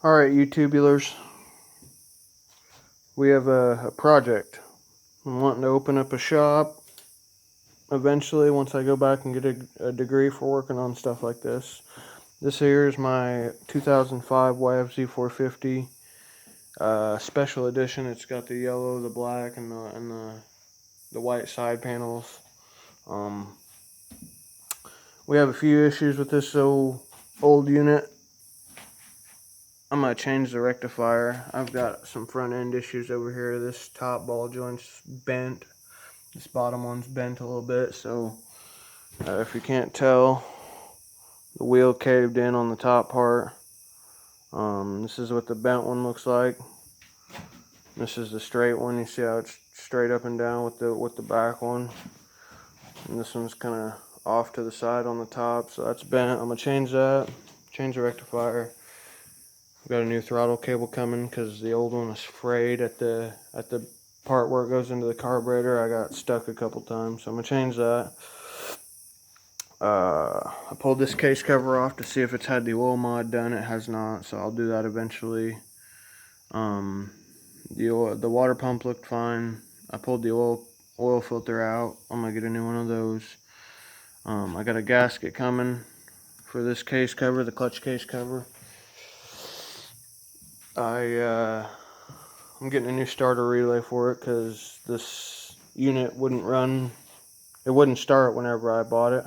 Alright, you tubulars, we have a project. I'm wanting to open up a shop eventually once I go back and get a degree for working on stuff like this. This here is my 2005 yfz450 special edition. It's got the yellow, the black, and the white side panels. We have a few issues with this old unit. I'm going to change the rectifier. I've got some front end issues over here. This top ball joint's bent. This bottom one's bent a little bit. So if you can't tell, the wheel caved in on the top part. This is what the bent one looks like. This is the straight one. You see how it's straight up and down with the back one. And this one's kind of off to the side on the top. So that's bent. I'm going to change that. Change the rectifier. Got a new throttle cable coming because the old one was frayed at the part where it goes into the carburetor. I got stuck a couple times, so I'm gonna change that. I pulled this case cover off to see if it's had the oil mod done. It has not, so I'll do that eventually. The water pump looked fine. I pulled the oil filter out. I'm gonna get a new one of those. I got a gasket coming for this case cover, the clutch case cover. I'm getting a new starter relay for it because this unit wouldn't run. It wouldn't start whenever I bought it.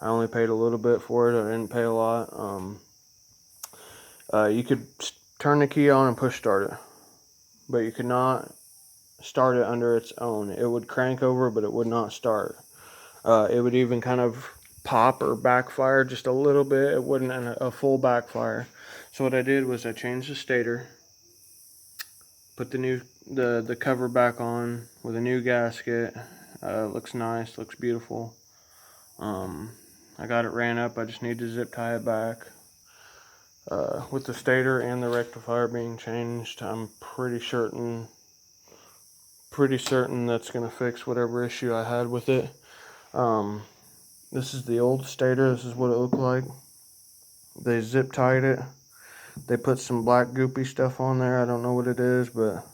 I only paid a little bit for it. I didn't pay a lot. You could turn the key on and push start it, but you could not start it under its own. It would crank over, but it would not start. It would even kind of pop or backfire just a little bit. It wouldn't a full backfire. So what I did was I changed the stator, put the cover back on with a new gasket. Looks nice, looks beautiful. I got it ran up. I just need to zip tie it back. With the stator and the rectifier being changed, I'm pretty certain that's gonna fix whatever issue I had with it. This is the old stator. This is what it looked like. They zip tied it. They put some black goopy stuff on there. I don't know what it is, but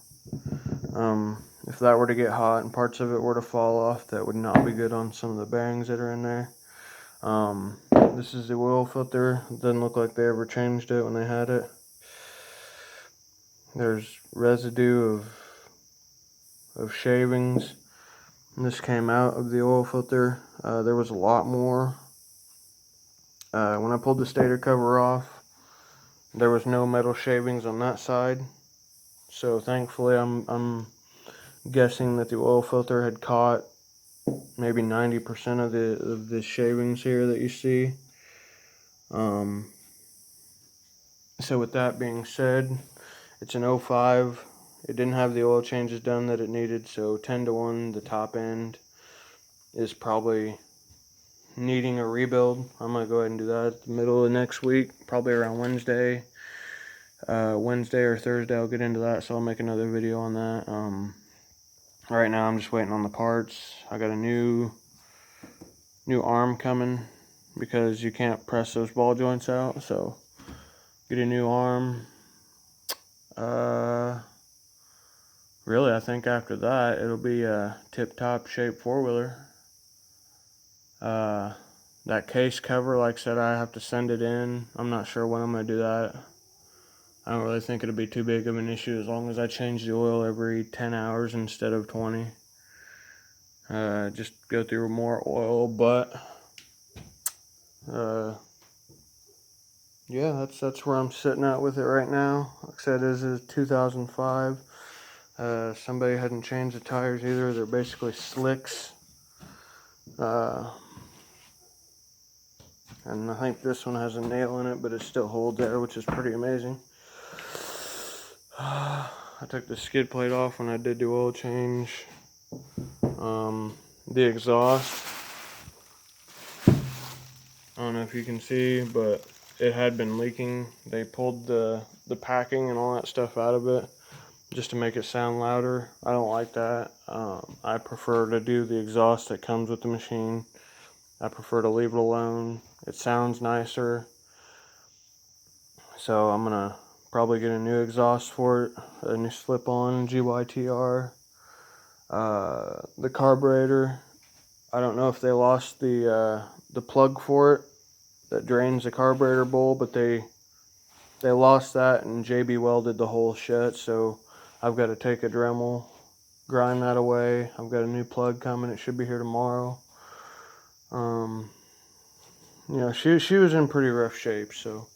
if that were to get hot and parts of it were to fall off, that would not be good on some of the bearings that are in there. This is the oil filter. It doesn't look like they ever changed it when they had it. There's residue of shavings. And this came out of the oil filter. There was a lot more. When I pulled the stator cover off, there was no metal shavings on that side. So thankfully, I'm guessing that the oil filter had caught maybe 90% of the shavings here that you see. So with that being said, it's an 05. It didn't have the oil changes done that it needed, so 10-to-1, the top end is probably needing a rebuild. I'm going to go ahead and do that at the middle of next week, probably around Wednesday. Wednesday or Thursday I'll get into that, so I'll make another video on that. Right now I'm just waiting on the parts. I got a new arm coming because you can't press those ball joints out, so get a new arm. Really, I think after that it'll be a tip-top shape four-wheeler. That case cover, like I said, I have to send it in. I'm not sure when I'm going to do that. I don't really think it'll be too big of an issue as long as I change the oil every 10 hours instead of 20. Just go through more oil, but yeah, that's where I'm sitting at with it right now. Like I said, this is 2005. Somebody hadn't changed the tires either. They're basically slicks. And I think this one has a nail in it, but it still holds there, which is pretty amazing. I took the skid plate off when I did the oil change. The exhaust, I don't know if you can see, but it had been leaking. They pulled the packing and all that stuff out of it just to make it sound louder. I don't like that. I prefer to do the exhaust that comes with the machine. I prefer to leave it alone. It sounds nicer. So I'm gonna Probably get a new exhaust for it, a new slip-on GYTR. The carburetor, I don't know if they lost the plug for it that drains the carburetor bowl, but they lost that and JB welded the hole shut, so I've got to take a Dremel, grind that away. I've got a new plug coming. It should be here tomorrow. You know, she was in pretty rough shape, so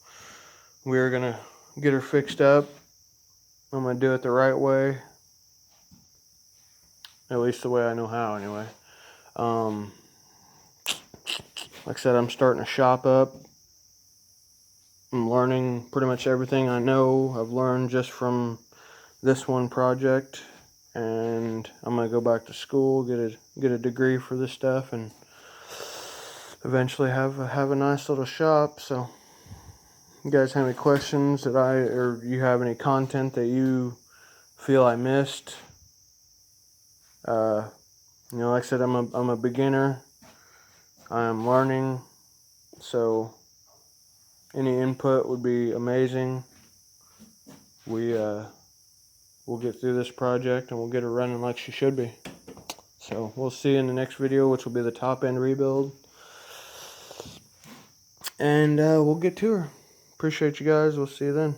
we're gonna get her fixed up. I'm gonna do it the right way, at least the way I know how anyway. Like I said, I'm starting to shop up. I'm learning pretty much everything I know. I've learned just from this one project, and I'm gonna go back to school, get a degree for this stuff, and eventually have a nice little shop. So, you guys have any questions or you have any content that you feel I missed? You know, like I said, I'm a beginner. I am learning, so any input would be amazing. We'll get through this project and we'll get her running like she should be. So we'll see you in the next video, which will be the top end rebuild, and we'll get to her. Appreciate you guys. We'll see you then.